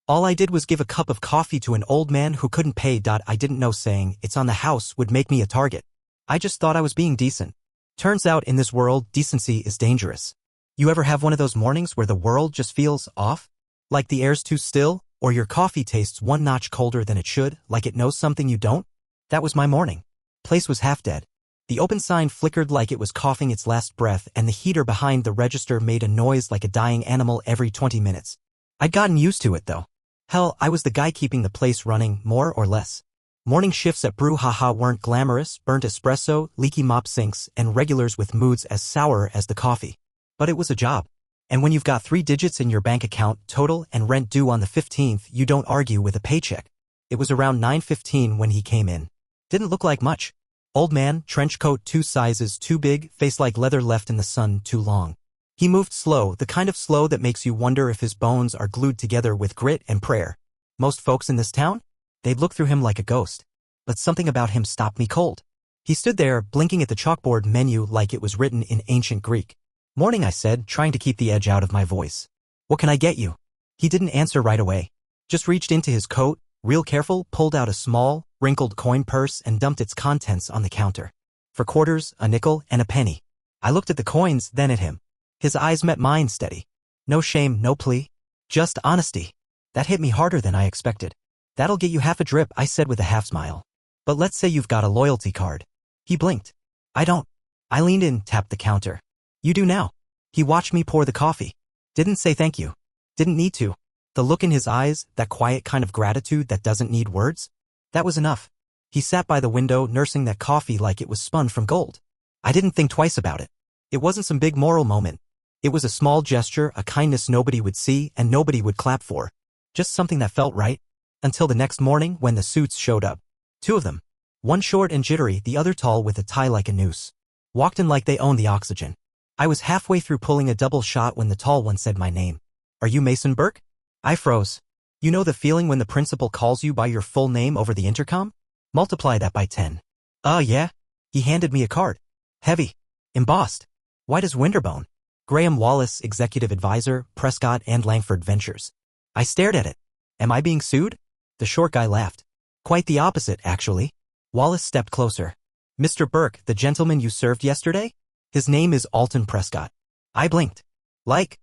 All I did was give a cup of coffee to an old man who couldn't pay. I didn't know saying it's on the house would make me a target. I just thought I was being decent. Turns out in this world, decency is dangerous. You ever have one of those mornings where the world just feels off? Like the air's too still, or your coffee tastes one notch colder than it should, like it knows something you don't? That was my morning. Place was half dead. The open sign flickered like it was coughing its last breath, and the heater behind the register made a noise like a dying animal every 20 minutes. I'd gotten used to it though. Hell, I was the guy keeping the place running, more or less. Morning shifts at Brouhaha weren't glamorous, burnt espresso, leaky mop sinks, and regulars with moods as sour as the coffee. But it was a job. And when you've got 3 digits in your bank account, total, and rent due on the 15th, you don't argue with a paycheck. It was around 9:15 when he came in. Didn't look like much. Old man, trench coat 2 sizes too big, face like leather left in the sun too long. He moved slow, the kind of slow that makes you wonder if his bones are glued together with grit and prayer. Most folks in this town? They'd look through him like a ghost. But something about him stopped me cold. He stood there, blinking at the chalkboard menu like it was written in ancient Greek. "Morning," I said, trying to keep the edge out of my voice. "What can I get you?" He didn't answer right away. Just reached into his coat, real careful, pulled out a small, wrinkled coin purse and dumped its contents on the counter. For quarters, a nickel, and a penny. I looked at the coins, then at him. His eyes met mine steady. No shame, no plea. Just honesty. That hit me harder than I expected. "That'll get you half a drip," I said with a half smile. "But let's say you've got a loyalty card." He blinked. "I don't." I leaned in, tapped the counter. "You do now." He watched me pour the coffee. Didn't say thank you. Didn't need to. The look in his eyes, that quiet kind of gratitude that doesn't need words, that was enough. He sat by the window, nursing that coffee like it was spun from gold. I didn't think twice about it. It wasn't some big moral moment. It was a small gesture, a kindness nobody would see and nobody would clap for. Just something that felt right. Until the next morning when the suits showed up. 2 of them. One short and jittery, the other tall with a tie like a noose. Walked in like they owned the oxygen. I was halfway through pulling a double shot when the tall one said my name. "Are you Mason Burke?" I froze. You know the feeling when the principal calls you by your full name over the intercom? Multiply that by 10. Yeah. He handed me a card. Heavy. Embossed. White as Winterbone. Graham Wallace, Executive Advisor, Prescott and Langford Ventures. I stared at it. Am I being sued? The short guy laughed. Quite the opposite, actually. Wallace stepped closer. "Mr. Burke, the gentleman you served yesterday? His name is Alton Prescott." I blinked. "Like?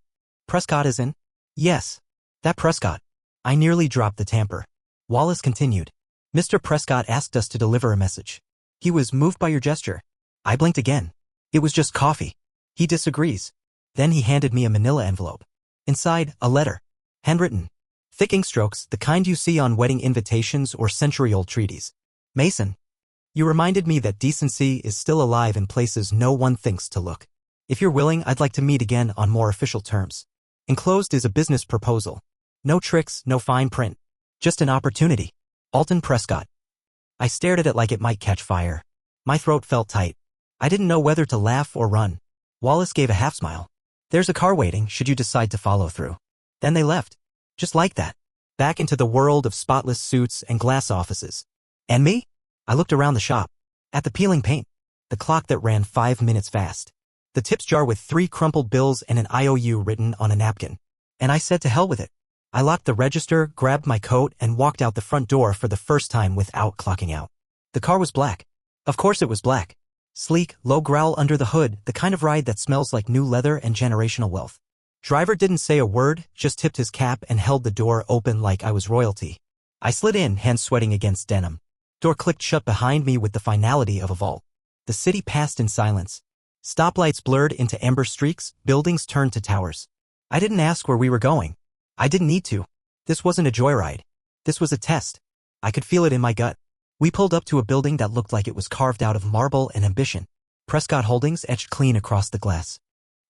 Prescott is in?" "Yes. That Prescott." I nearly dropped the tamper. Wallace continued. "Mr. Prescott asked us to deliver a message. He was moved by your gesture." I blinked again. It was just coffee. He disagrees. Then he handed me a manila envelope. Inside, a letter. Handwritten. Thick ink strokes, the kind you see on wedding invitations or century-old treaties. "Mason, you reminded me that decency is still alive in places no one thinks to look. If you're willing, I'd like to meet again on more official terms. Enclosed is a business proposal. No tricks, no fine print. Just an opportunity. Alton Prescott." I stared at it like it might catch fire. My throat felt tight. I didn't know whether to laugh or run. Wallace gave a half smile. "There's a car waiting should you decide to follow through." Then they left. Just like that. Back into the world of spotless suits and glass offices. And me? I looked around the shop. At the peeling paint. The clock that ran 5 minutes fast. The tips jar with 3 crumpled bills and an IOU written on a napkin. And I said to hell with it. I locked the register, grabbed my coat, and walked out the front door for the first time without clocking out. The car was black. Of course it was black. Sleek, low growl under the hood, the kind of ride that smells like new leather and generational wealth. Driver didn't say a word, just tipped his cap and held the door open like I was royalty. I slid in, hands sweating against denim. Door clicked shut behind me with the finality of a vault. The city passed in silence. Stoplights blurred into amber streaks, buildings turned to towers. I didn't ask where we were going. I didn't need to. This wasn't a joyride. This was a test. I could feel it in my gut. We pulled up to a building that looked like it was carved out of marble and ambition. Prescott Holdings etched clean across the glass.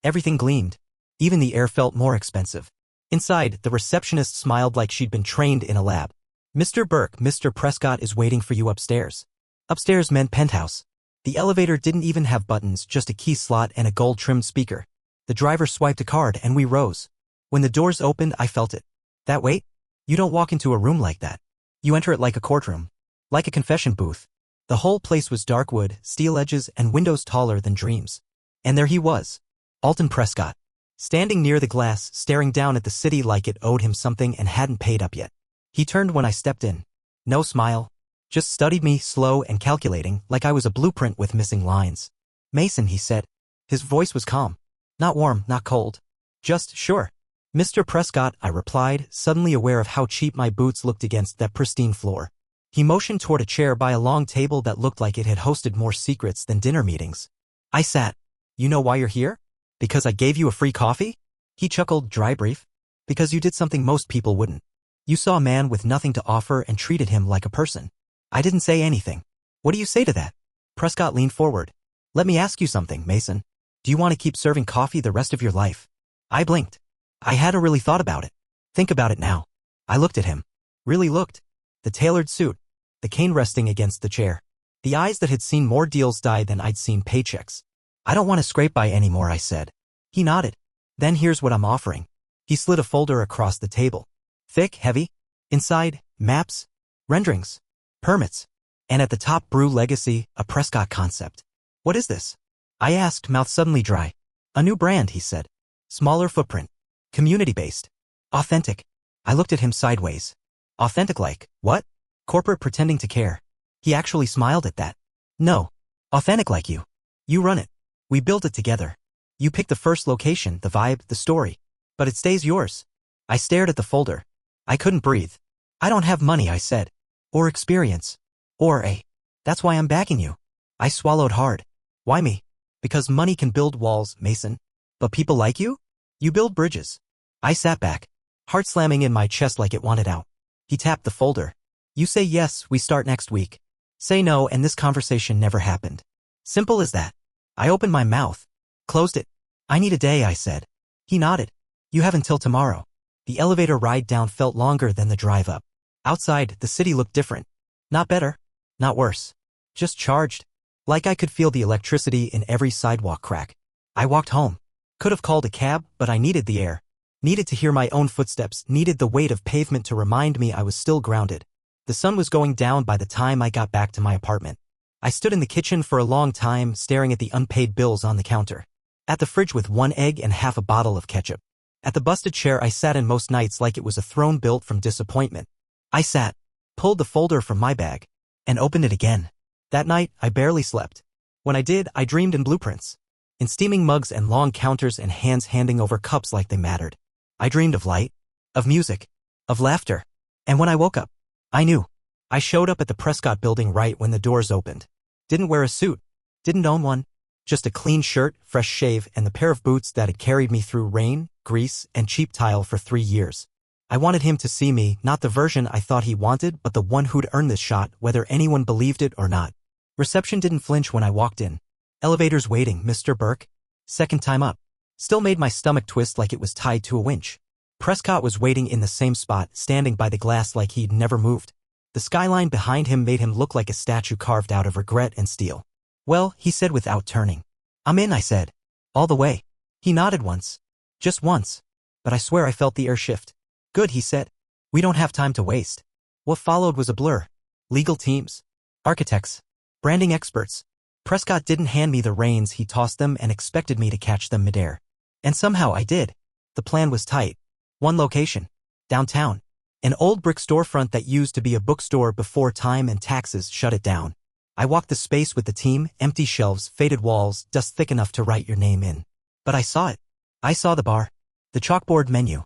Everything gleamed. Even the air felt more expensive. Inside, the receptionist smiled like she'd been trained in a lab. "Mr. Burke, Mr. Prescott is waiting for you upstairs." Upstairs meant penthouse. The elevator didn't even have buttons, just a key slot and a gold-trimmed speaker. The driver swiped a card and we rose. When the doors opened, I felt it. That weight? You don't walk into a room like that. You enter it like a courtroom. Like a confession booth. The whole place was dark wood, steel edges, and windows taller than dreams. And there he was. Alton Prescott. standing near the glass, staring down at the city like it owed him something and hadn't paid up yet. He turned when I stepped in. No smile. Just studied me, slow and calculating, like I was a blueprint with missing lines. Mason, he said. His voice was calm. Not warm, not cold. Just, sure. Mr. Prescott, I replied, suddenly aware of how cheap my boots looked against that pristine floor. He motioned toward a chair by a long table that looked like it had hosted more secrets than dinner meetings. I sat. You know why you're here? Because I gave you a free coffee? He chuckled, dry brief. Because you did something most people wouldn't. You saw a man with nothing to offer and treated him like a person. I didn't say anything. What do you say to that? Prescott leaned forward. Let me ask you something, Mason. Do you want to keep serving coffee the rest of your life? I blinked. I hadn't really thought about it. Think about it now. I looked at him. Really looked. The tailored suit. The cane resting against the chair. The eyes that had seen more deals die than I'd seen paychecks. I don't want to scrape by anymore, I said. He nodded. Then here's what I'm offering. He slid a folder across the table. Thick, heavy. Inside, maps, renderings, permits. And at the top, Brew Legacy, a Prescott concept. What is this? I asked, mouth suddenly dry. A new brand, he said. Smaller footprint. Community-based. Authentic. I looked at him sideways. Authentic like, what? Corporate pretending to care. He actually smiled at that. No. Authentic like you. You run it. We build it together. You pick the first location, the vibe, the story. But it stays yours. I stared at the folder. I couldn't breathe. I don't have money, I said. Or experience. Or a. That's why I'm backing you. I swallowed hard. Why me? Because money can build walls, Mason. But people like you? You build bridges. I sat back. Heart slamming in my chest like it wanted out. He tapped the folder. You say yes, we start next week. Say no, and this conversation never happened. Simple as that. I opened my mouth. Closed it. I need a day, I said. He nodded. You have until tomorrow. The elevator ride down felt longer than the drive up. Outside, the city looked different. Not better. Not worse. Just charged. Like I could feel the electricity in every sidewalk crack. I walked home. Could have called a cab, but I needed the air. Needed to hear my own footsteps, needed the weight of pavement to remind me I was still grounded. The sun was going down by the time I got back to my apartment. I stood in the kitchen for a long time, staring at the unpaid bills on the counter. At the fridge with 1 egg and half a bottle of ketchup. At the busted chair I sat in most nights like it was a throne built from disappointment. I sat, pulled the folder from my bag, and opened it again. That night, I barely slept. When I did, I dreamed in blueprints. In steaming mugs and long counters and hands handing over cups like they mattered. I dreamed of light, of music, of laughter. And when I woke up, I knew. I showed up at the Prescott building right when the doors opened. Didn't wear a suit. Didn't own one. Just a clean shirt, fresh shave, and the pair of boots that had carried me through rain, grease, and cheap tile for 3 years. I wanted him to see me, not the version I thought he wanted, but the one who'd earned this shot, whether anyone believed it or not. Reception didn't flinch when I walked in. Elevators waiting, Mr. Burke. Second time up. Still made my stomach twist like it was tied to a winch. Prescott was waiting in the same spot, standing by the glass like he'd never moved. The skyline behind him made him look like a statue carved out of regret and steel. Well, he said without turning. I'm in, I said. All the way. He nodded once. Just once. But I swear I felt the air shift. Good, he said. We don't have time to waste. What followed was a blur. Legal teams. Architects. Branding experts. Prescott didn't hand me the reins, he tossed them and expected me to catch them midair. And somehow I did. The plan was tight. One location. Downtown. An old brick storefront that used to be a bookstore before time and taxes shut it down. I walked the space with the team, empty shelves, faded walls, dust thick enough to write your name in. But I saw it. I saw the bar. The chalkboard menu.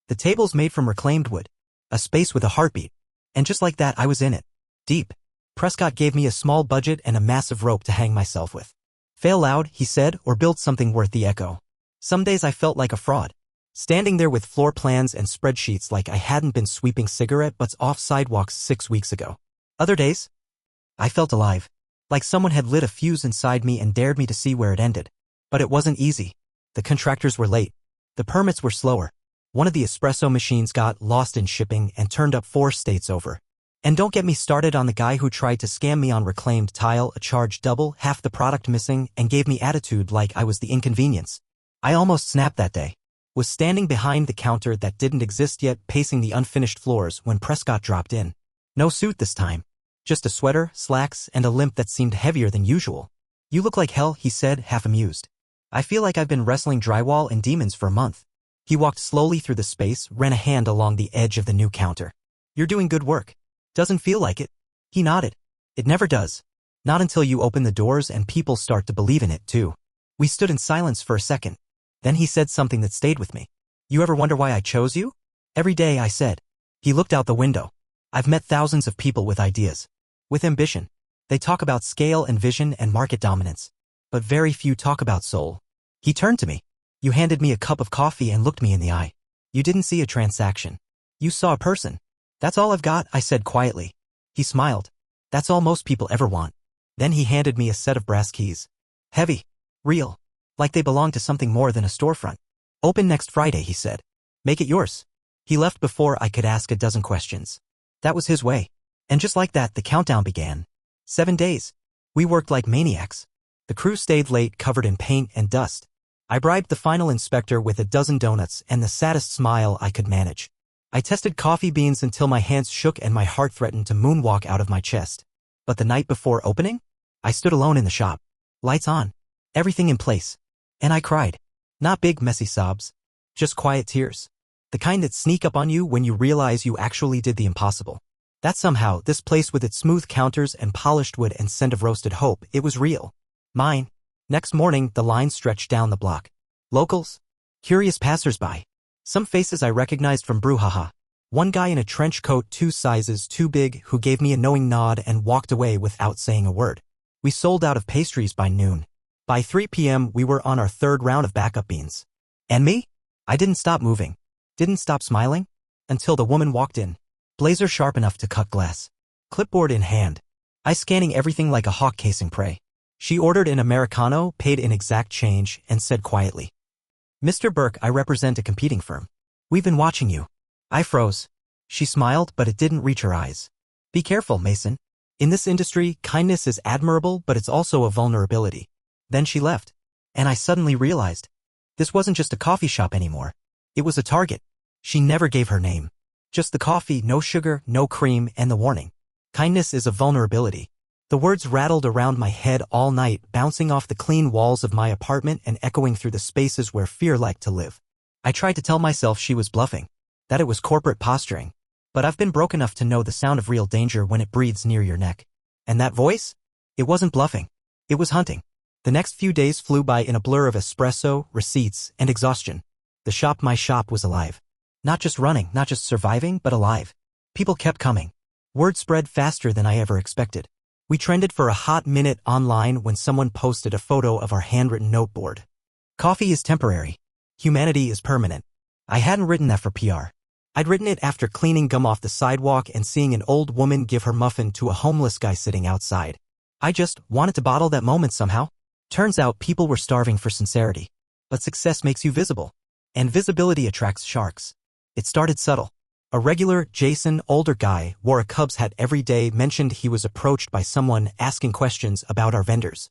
The tables made from reclaimed wood. A space with a heartbeat. And just like that, I was in it. Deep. Prescott gave me a small budget and a massive rope to hang myself with. Fail loud, he said, or build something worth the echo. Some days I felt like a fraud. Standing there with floor plans and spreadsheets like I hadn't been sweeping cigarette butts off sidewalks 6 weeks ago. Other days, I felt alive. Like someone had lit a fuse inside me and dared me to see where it ended. But it wasn't easy. The contractors were late. The permits were slower. One of the espresso machines got lost in shipping and turned up 4 states over. And don't get me started on the guy who tried to scam me on reclaimed tile, a charge double, half the product missing, and gave me attitude like I was the inconvenience. I almost snapped that day. Was standing behind the counter that didn't exist yet, pacing the unfinished floors when Prescott dropped in. No suit this time. Just a sweater, slacks, and a limp that seemed heavier than usual. You look like hell, he said, half amused. I feel like I've been wrestling drywall and demons for a month. He walked slowly through the space, ran a hand along the edge of the new counter. You're doing good work. Doesn't feel like it. He nodded. It never does. Not until you open the doors and people start to believe in it too. We stood in silence for a second. Then he said something that stayed with me. You ever wonder why I chose you? Every day, I said. He looked out the window. I've met thousands of people with ideas. With ambition. They talk about scale and vision and market dominance. But very few talk about soul. He turned to me. You handed me a cup of coffee and looked me in the eye. You didn't see a transaction. You saw a person. That's all I've got, I said quietly. He smiled. That's all most people ever want. Then he handed me a set of brass keys. Heavy. Real. Like they belonged to something more than a storefront. Open next Friday, he said. Make it yours. He left before I could ask a dozen questions. That was his way. And just like that, the countdown began. 7 days. We worked like maniacs. The crew stayed late, covered in paint and dust. I bribed the final inspector with a dozen donuts and the saddest smile I could manage. I tested coffee beans until my hands shook and my heart threatened to moonwalk out of my chest. But the night before opening, I stood alone in the shop. Lights on. Everything in place. And I cried. Not big, messy sobs. Just quiet tears. The kind that sneak up on you when you realize you actually did the impossible. That somehow, this place with its smooth counters and polished wood and scent of roasted hope, it was real. Mine. Next morning, the line stretched down the block. Locals. Curious passersby. Some faces I recognized from brouhaha. One guy in a trench coat 2 sizes too big who gave me a knowing nod and walked away without saying a word. We sold out of pastries by noon. By 3 p.m. we were on our 3rd round of backup beans. And me? I didn't stop moving. Didn't stop smiling. Until the woman walked in. Blazer sharp enough to cut glass. Clipboard in hand. I scanning everything like a hawk casing prey. She ordered an Americano, paid in exact change, and said quietly. Mr. Burke, I represent a competing firm. We've been watching you. I froze. She smiled, but it didn't reach her eyes. Be careful, Mason. In this industry, kindness is admirable, but it's also a vulnerability. Then she left. And I suddenly realized. This wasn't just a coffee shop anymore. It was a target. She never gave her name. Just the coffee, no sugar, no cream, and the warning. Kindness is a vulnerability. The words rattled around my head all night, bouncing off the clean walls of my apartment and echoing through the spaces where fear liked to live. I tried to tell myself she was bluffing, that it was corporate posturing. But I've been broke enough to know the sound of real danger when it breathes near your neck. And that voice? It wasn't bluffing. It was hunting. The next few days flew by in a blur of espresso, receipts, and exhaustion. My shop was alive. Not just running, not just surviving, but alive. People kept coming. Word spread faster than I ever expected. We trended for a hot minute online when someone posted a photo of our handwritten noteboard. Coffee is temporary. Humanity is permanent. I hadn't written that for PR. I'd written it after cleaning gum off the sidewalk and seeing an old woman give her muffin to a homeless guy sitting outside. I just wanted to bottle that moment somehow. Turns out people were starving for sincerity. But success makes you visible. And visibility attracts sharks. It started subtle. A regular, Jason, older guy, wore a Cubs hat every day, mentioned he was approached by someone asking questions about our vendors.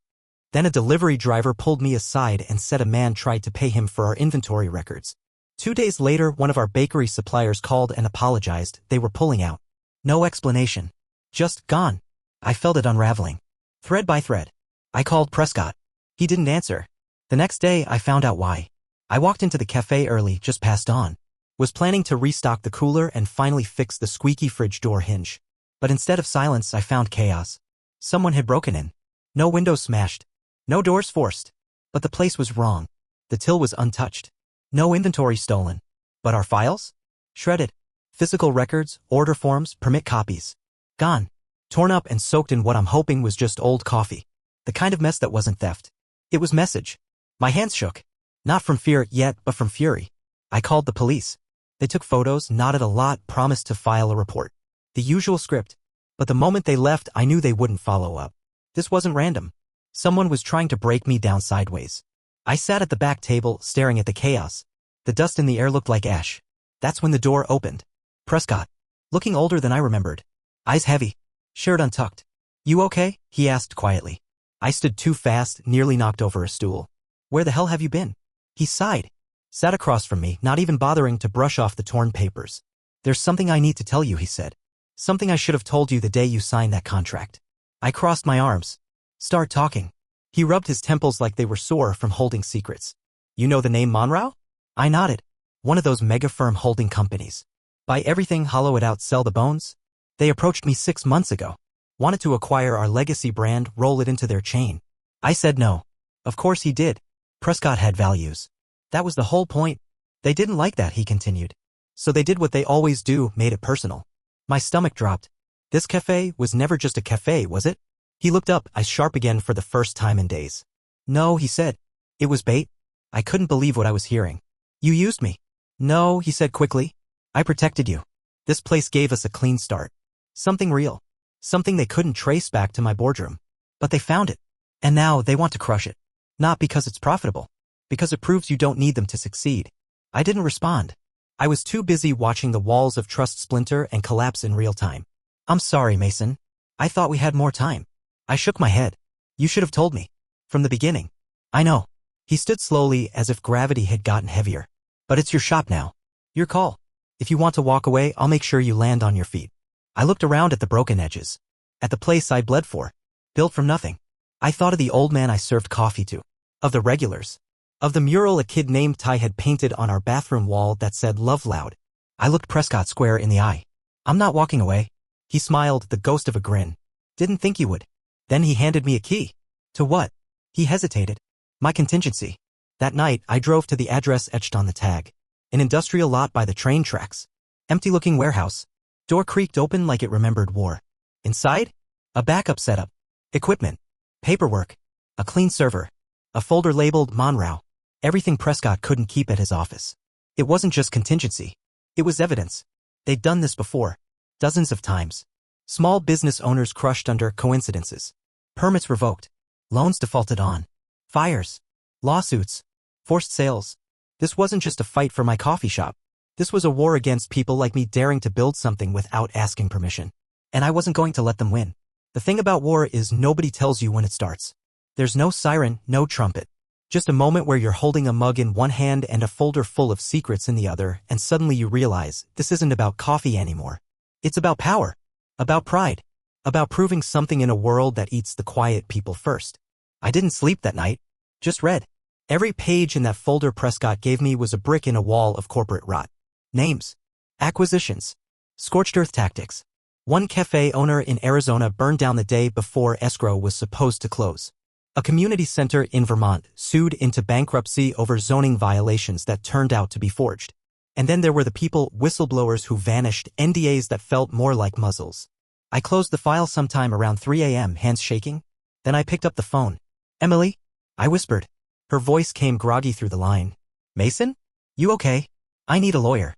Then a delivery driver pulled me aside and said a man tried to pay him for our inventory records. 2 days later, one of our bakery suppliers called and apologized. They were pulling out. No explanation. Just gone. I felt it unraveling. Thread by thread. I called Prescott. He didn't answer. The next day, I found out why. I walked into the cafe early, just past dawn. Was planning to restock the cooler and finally fix the squeaky fridge door hinge. But instead of silence, I found chaos. Someone had broken in. No windows smashed. No doors forced. But the place was wrong. The till was untouched. No inventory stolen. But our files? Shredded. Physical records, order forms, permit copies. Gone. Torn up and soaked in what I'm hoping was just old coffee. The kind of mess that wasn't theft. It was message. My hands shook. Not from fear yet, but from fury. I called the police. They took photos, nodded a lot, promised to file a report. The usual script. But the moment they left, I knew they wouldn't follow up. This wasn't random. Someone was trying to break me down sideways. I sat at the back table, staring at the chaos. The dust in the air looked like ash. That's when the door opened. Prescott. Looking older than I remembered. Eyes heavy. Shirt untucked. You okay? He asked quietly. I stood too fast, nearly knocked over a stool. Where the hell have you been? He sighed. Sat across from me, not even bothering to brush off the torn papers. There's something I need to tell you, he said. Something I should have told you the day you signed that contract. I crossed my arms. Start talking. He rubbed his temples like they were sore from holding secrets. You know the name Monroe? I nodded. One of those mega firm holding companies. Buy everything, hollow it out, sell the bones? They approached me 6 months ago. Wanted to acquire our legacy brand, roll it into their chain. I said no. Of course he did. Prescott had values. That was the whole point. They didn't like that, he continued. So they did what they always do, made it personal. My stomach dropped. This cafe was never just a cafe, was it? He looked up, eyes sharp again for the first time in days. No, he said. It was bait. I couldn't believe what I was hearing. You used me. No, he said quickly. I protected you. This place gave us a clean start. Something real. Something they couldn't trace back to my boardroom. But they found it. And now they want to crush it. Not because it's profitable. Because it proves you don't need them to succeed. I didn't respond. I was too busy watching the walls of trust splinter and collapse in real time. I'm sorry, Mason. I thought we had more time. I shook my head. You should have told me. From the beginning. I know. He stood slowly as if gravity had gotten heavier. But it's your shop now. Your call. If you want to walk away, I'll make sure you land on your feet. I looked around at the broken edges. At the place I bled for. Built from nothing. I thought of the old man I served coffee to. Of the regulars. Of the mural a kid named Ty had painted on our bathroom wall that said love loud. I looked Prescott square in the eye. I'm not walking away. He smiled, the ghost of a grin. Didn't think you would. Then he handed me a key. To what? He hesitated. My contingency. That night, I drove to the address etched on the tag. An industrial lot by the train tracks. Empty-looking warehouse. Door creaked open like it remembered war. Inside? A backup setup. Equipment. Paperwork. A clean server. A folder labeled Monroe. Everything Prescott couldn't keep at his office. It wasn't just contingency. It was evidence. They'd done this before. Dozens of times. Small business owners crushed under coincidences. Permits revoked. Loans defaulted on. Fires. Lawsuits. Forced sales. This wasn't just a fight for my coffee shop. This was a war against people like me daring to build something without asking permission. And I wasn't going to let them win. The thing about war is nobody tells you when it starts. There's no siren, no trumpet. Just a moment where you're holding a mug in one hand and a folder full of secrets in the other, and suddenly you realize this isn't about coffee anymore. It's about power. About pride. About proving something in a world that eats the quiet people first. I didn't sleep that night. Just read. Every page in that folder Prescott gave me was a brick in a wall of corporate rot. Names. Acquisitions. Scorched earth tactics. One cafe owner in Arizona burned down the day before escrow was supposed to close. A community center in Vermont sued into bankruptcy over zoning violations that turned out to be forged. And then there were the people, whistleblowers who vanished, NDAs that felt more like muzzles. I closed the file sometime around 3 a.m., hands shaking. Then I picked up the phone. Emily? I whispered. Her voice came groggy through the line. Mason? You okay? I need a lawyer.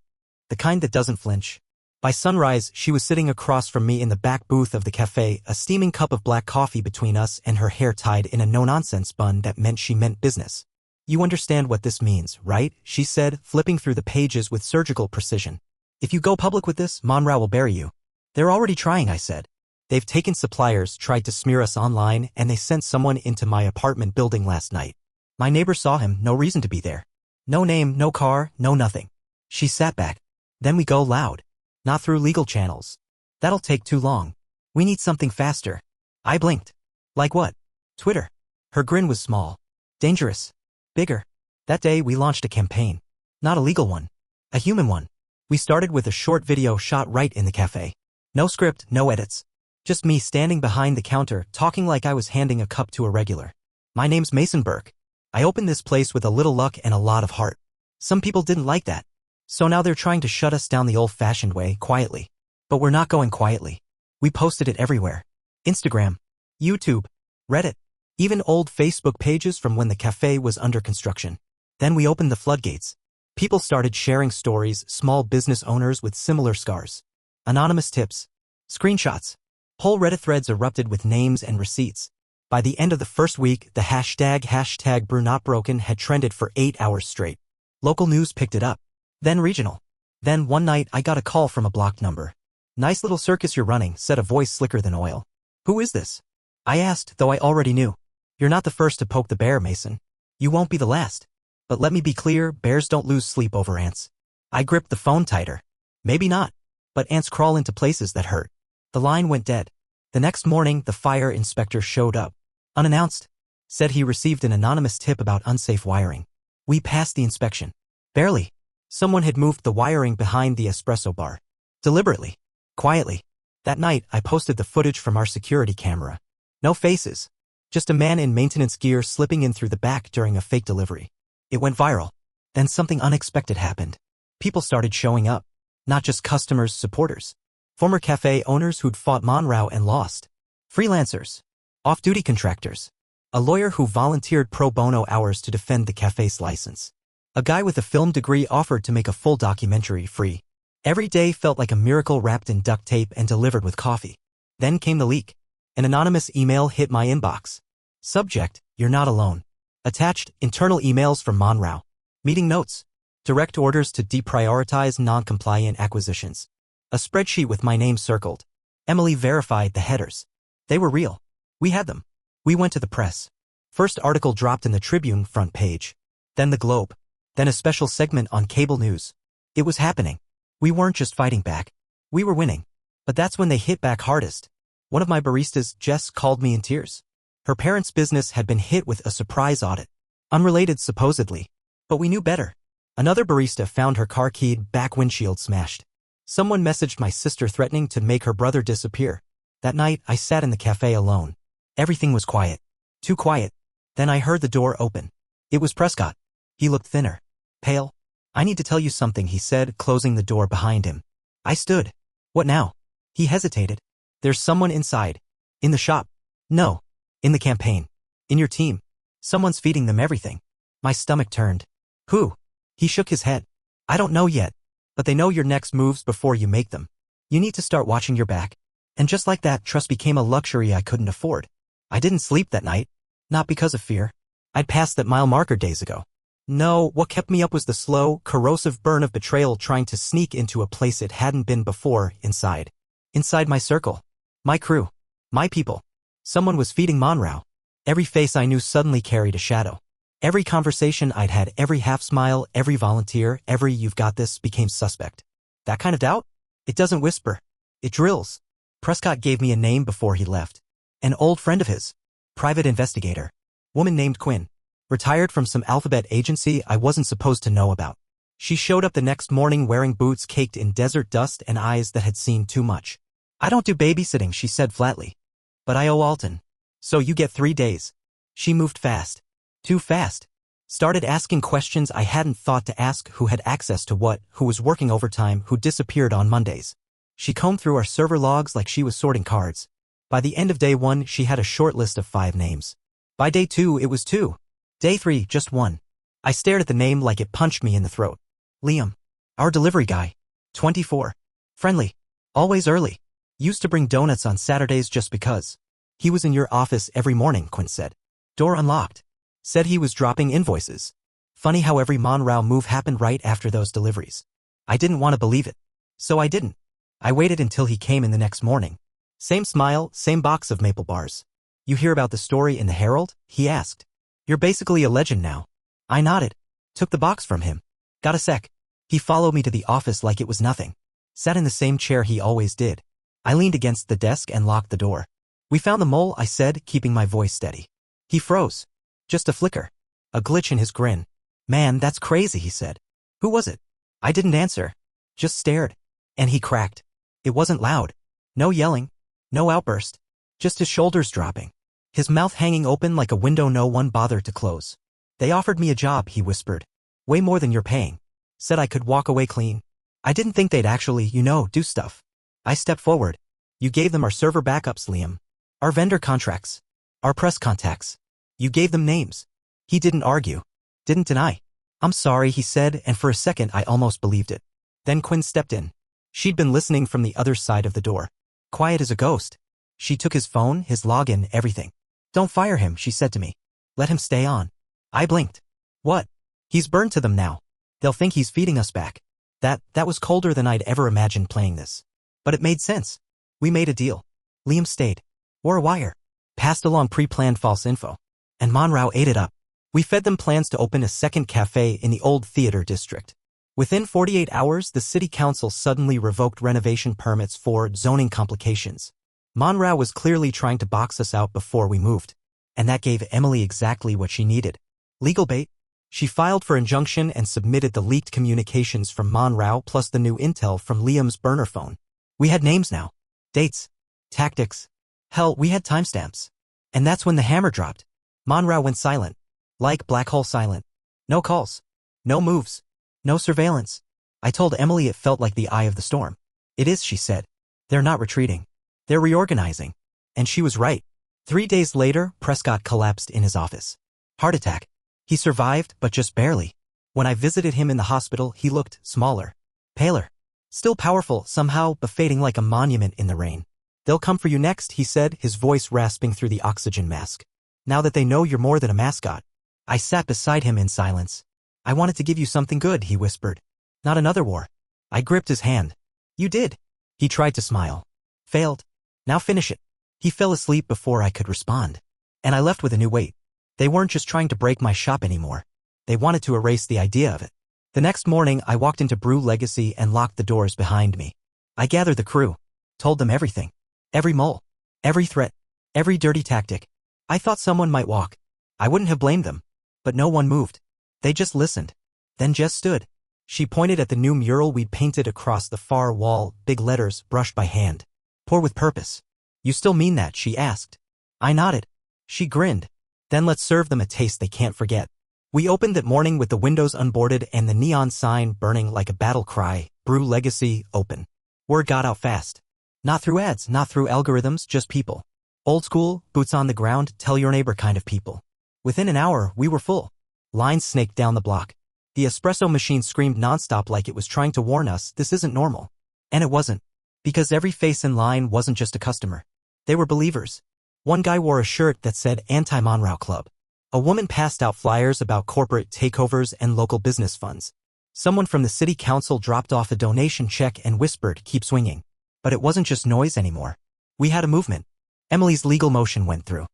The kind that doesn't flinch. By sunrise, she was sitting across from me in the back booth of the cafe, a steaming cup of black coffee between us and her hair tied in a no-nonsense bun that meant she meant business. You understand what this means, right? She said, flipping through the pages with surgical precision. If you go public with this, Monroe will bury you. They're already trying, I said. They've taken suppliers, tried to smear us online, and they sent someone into my apartment building last night. My neighbor saw him, no reason to be there. No name, no car, no nothing. She sat back. Then we go loud. Not through legal channels. That'll take too long. We need something faster. I blinked. Like what? Twitter. Her grin was small. Dangerous. Bigger. That day we launched a campaign. Not a legal one. A human one. We started with a short video shot right in the cafe. No script, no edits. Just me standing behind the counter, talking like I was handing a cup to a regular. My name's Mason Burke. I opened this place with a little luck and a lot of heart. Some people didn't like that. So now they're trying to shut us down the old-fashioned way, quietly. But we're not going quietly. We posted it everywhere. Instagram, YouTube, Reddit, even old Facebook pages from when the cafe was under construction. Then we opened the floodgates. People started sharing stories, small business owners with similar scars. Anonymous tips. Screenshots. Whole Reddit threads erupted with names and receipts. By the end of the first week, the hashtag BrewNotBroken had trended for 8 hours straight. Local news picked it up. Then regional. Then one night I got a call from a blocked number. Nice little circus you're running, said a voice slicker than oil. Who is this? I asked, though I already knew. You're not the first to poke the bear, Mason. You won't be the last. But let me be clear, bears don't lose sleep over ants. I gripped the phone tighter. Maybe not. But ants crawl into places that hurt. The line went dead. The next morning, the fire inspector showed up. Unannounced. Said he received an anonymous tip about unsafe wiring. We passed the inspection. Barely. Someone had moved the wiring behind the espresso bar. Deliberately. Quietly. That night, I posted the footage from our security camera. No faces. Just a man in maintenance gear slipping in through the back during a fake delivery. It went viral. Then something unexpected happened. People started showing up. Not just customers, supporters. Former cafe owners who'd fought Monroe and lost. Freelancers. Off-duty contractors. A lawyer who volunteered pro bono hours to defend the cafe's license. A guy with a film degree offered to make a full documentary free. Every day felt like a miracle wrapped in duct tape and delivered with coffee. Then came the leak. An anonymous email hit my inbox. Subject, you're not alone. Attached, internal emails from Monroe. Meeting notes. Direct orders to deprioritize non-compliant acquisitions. A spreadsheet with my name circled. Emily verified the headers. They were real. We had them. We went to the press. First article dropped in the Tribune front page. Then the Globe. Then a special segment on cable news. It was happening. We weren't just fighting back. We were winning. But that's when they hit back hardest. One of my baristas, Jess, called me in tears. Her parents' business had been hit with a surprise audit. Unrelated supposedly. But we knew better. Another barista found her car keyed, back windshield smashed. Someone messaged my sister threatening to make her brother disappear. That night, I sat in the cafe alone. Everything was quiet. Too quiet. Then I heard the door open. It was Prescott. He looked thinner. Pale. I need to tell you something, he said, closing the door behind him. I stood. What now? He hesitated. There's someone inside. In the shop. No. In the campaign. In your team. Someone's feeding them everything. My stomach turned. Who? He shook his head. I don't know yet. But they know your next moves before you make them. You need to start watching your back. And just like that, trust became a luxury I couldn't afford. I didn't sleep that night. Not because of fear. I'd passed that mile marker days ago. No, what kept me up was the slow, corrosive burn of betrayal trying to sneak into a place it hadn't been before, inside. Inside my circle. My crew. My people. Someone was feeding Monroe. Every face I knew suddenly carried a shadow. Every conversation I'd had, every half smile, every volunteer, every "you've got this" became suspect. That kind of doubt? It doesn't whisper. It drills. Prescott gave me a name before he left. An old friend of his. Private investigator. Woman named Quinn. Retired from some alphabet agency I wasn't supposed to know about. She showed up the next morning wearing boots caked in desert dust and eyes that had seen too much. I don't do babysitting, she said flatly. But I owe Alton. So you get 3 days. She moved fast. Too fast. Started asking questions I hadn't thought to ask: who had access to what, who was working overtime, who disappeared on Mondays. She combed through our server logs like she was sorting cards. By the end of day 1, she had a short list of 5 names. By day 2, it was 2. Day 3, just 1. I stared at the name like it punched me in the throat. Liam. Our delivery guy. 24. Friendly. Always early. Used to bring donuts on Saturdays just because. He was in your office every morning, Quinn said. Door unlocked. Said he was dropping invoices. Funny how every Monroe move happened right after those deliveries. I didn't want to believe it. So I didn't. I waited until he came in the next morning. Same smile, same box of maple bars. You hear about the story in the Herald? He asked. You're basically a legend now. I nodded. Took the box from him. Got a sec. He followed me to the office like it was nothing. Sat in the same chair he always did. I leaned against the desk and locked the door. We found the mole, I said, keeping my voice steady. He froze. Just a flicker. A glitch in his grin. Man, that's crazy, he said. Who was it? I didn't answer. Just stared. And he cracked. It wasn't loud. No yelling. No outburst. Just his shoulders dropping. His mouth hanging open like a window no one bothered to close. They offered me a job, he whispered. Way more than you're paying. Said I could walk away clean. I didn't think they'd actually, do stuff. I stepped forward. You gave them our server backups, Liam. Our vendor contracts. Our press contacts. You gave them names. He didn't argue. Didn't deny. I'm sorry, he said, and for a second I almost believed it. Then Quinn stepped in. She'd been listening from the other side of the door. Quiet as a ghost. She took his phone, his login, everything. Don't fire him, she said to me. Let him stay on. I blinked. What? He's burned to them now. They'll think he's feeding us back. That was colder than I'd ever imagined playing this. But it made sense. We made a deal. Liam stayed. Wore a wire. Passed along pre-planned false info. And Monroe ate it up. We fed them plans to open a second cafe in the old theater district. Within 48 hours, the city council suddenly revoked renovation permits for zoning complications. Monroe was clearly trying to box us out before we moved. And that gave Emily exactly what she needed. Legal bait? She filed for injunction and submitted the leaked communications from Monroe plus the new intel from Liam's burner phone. We had names now. Dates. Tactics. Hell, we had timestamps. And that's when the hammer dropped. Monroe went silent. Like black hole silent. No calls. No moves. No surveillance. I told Emily it felt like the eye of the storm. It is, she said. They're not retreating. They're reorganizing. And she was right. 3 days later, Prescott collapsed in his office. Heart attack. He survived, but just barely. When I visited him in the hospital, he looked smaller. Paler. Still powerful, somehow, but fading like a monument in the rain. They'll come for you next, he said, his voice rasping through the oxygen mask. Now that they know you're more than a mascot. I sat beside him in silence. I wanted to give you something good, he whispered. Not another war. I gripped his hand. You did. He tried to smile. Failed. Now finish it. He fell asleep before I could respond. And I left with a new weight. They weren't just trying to break my shop anymore. They wanted to erase the idea of it. The next morning, I walked into Brew Legacy and locked the doors behind me. I gathered the crew. Told them everything. Every mole. Every threat. Every dirty tactic. I thought someone might walk. I wouldn't have blamed them. But no one moved. They just listened. Then Jess stood. She pointed at the new mural we'd painted across the far wall, big letters brushed by hand. Pour with purpose. You still mean that, she asked. I nodded. She grinned. Then let's serve them a taste they can't forget. We opened that morning with the windows unboarded and the neon sign burning like a battle cry, Brew Legacy, open. Word got out fast. Not through ads, not through algorithms, just people. Old school, boots on the ground, tell your neighbor kind of people. Within an hour, we were full. Lines snaked down the block. The espresso machine screamed nonstop like it was trying to warn us this isn't normal. And it wasn't. Because every face in line wasn't just a customer. They were believers. One guy wore a shirt that said Anti-Monroe Club. A woman passed out flyers about corporate takeovers and local business funds. Someone from the city council dropped off a donation check and whispered, keep swinging. But it wasn't just noise anymore. We had a movement. Emily's legal motion went through.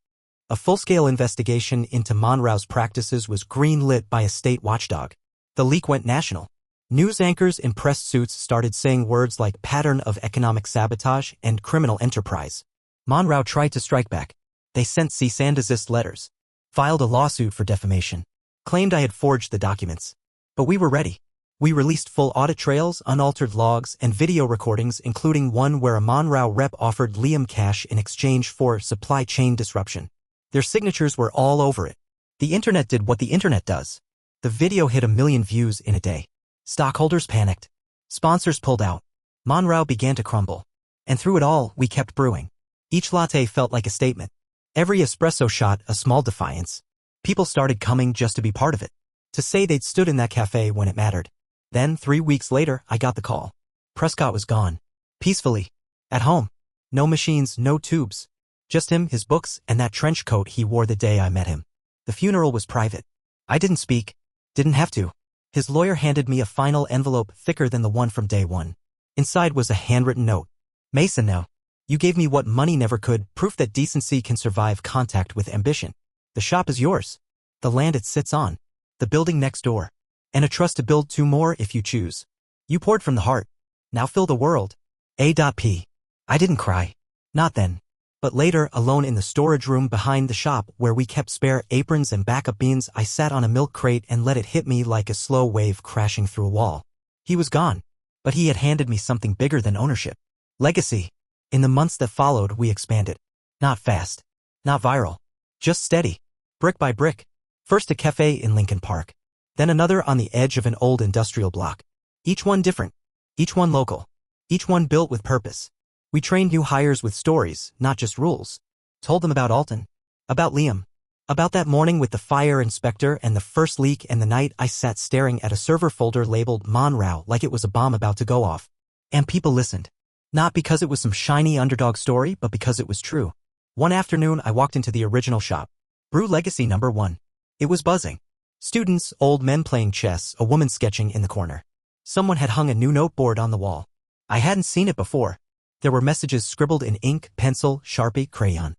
A full-scale investigation into Monroe's practices was green-lit by a state watchdog. The leak went national. News anchors in press suits started saying words like pattern of economic sabotage and criminal enterprise. Monroe tried to strike back. They sent cease and desist letters. Filed a lawsuit for defamation. Claimed I had forged the documents. But we were ready. We released full audit trails, unaltered logs, and video recordings, including one where a Monroe rep offered Liam cash in exchange for supply chain disruption. Their signatures were all over it. The internet did what the internet does. The video hit 1 million views in a day. Stockholders panicked. Sponsors pulled out. Monroe began to crumble. And through it all, we kept brewing. Each latte felt like a statement. Every espresso shot a small defiance. People started coming just to be part of it. To say they'd stood in that cafe when it mattered. Then, 3 weeks later, I got the call. Prescott was gone. Peacefully. At home. No machines, no tubes. Just him, his books, and that trench coat he wore the day I met him. The funeral was private. I didn't speak. Didn't have to. His lawyer handed me a final envelope thicker than the one from day one. Inside was a handwritten note. Mason, now. You gave me what money never could, proof that decency can survive contact with ambition. The shop is yours. The land it sits on. The building next door. And a trust to build 2 more if you choose. You poured from the heart. Now fill the world. A.P. I didn't cry. Not then. But later, alone in the storage room behind the shop where we kept spare aprons and backup beans, I sat on a milk crate and let it hit me like a slow wave crashing through a wall. He was gone. But he had handed me something bigger than ownership. Legacy. In the months that followed, we expanded. Not fast. Not viral. Just steady. Brick by brick. First a cafe in Lincoln Park. Then another on the edge of an old industrial block. Each one different. Each one local. Each one built with purpose. We trained new hires with stories, not just rules. Told them about Alton. About Liam. About that morning with the fire inspector and the first leak and the night I sat staring at a server folder labeled Monroe like it was a bomb about to go off. And people listened. Not because it was some shiny underdog story, but because it was true. One afternoon, I walked into the original shop. Brew Legacy No. 1. It was buzzing. Students, old men playing chess, a woman sketching in the corner. Someone had hung a new noteboard on the wall. I hadn't seen it before. There were messages scribbled in ink, pencil, Sharpie, crayon.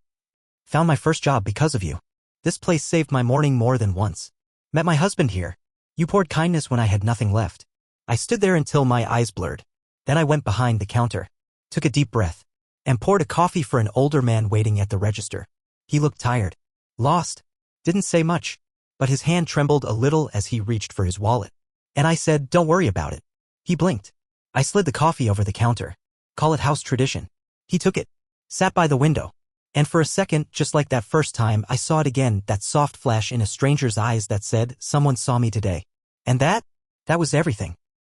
Found my first job because of you. This place saved my morning more than once. Met my husband here. You poured kindness when I had nothing left. I stood there until my eyes blurred. Then I went behind the counter. Took a deep breath. And poured a coffee for an older man waiting at the register. He looked tired. Lost. Didn't say much. But his hand trembled a little as he reached for his wallet. And I said, don't worry about it. He blinked. I slid the coffee over the counter. Call it house tradition. He took it. Sat by the window. And for a second, just like that first time, I saw it again, that soft flash in a stranger's eyes that said, someone saw me today. And that was everything.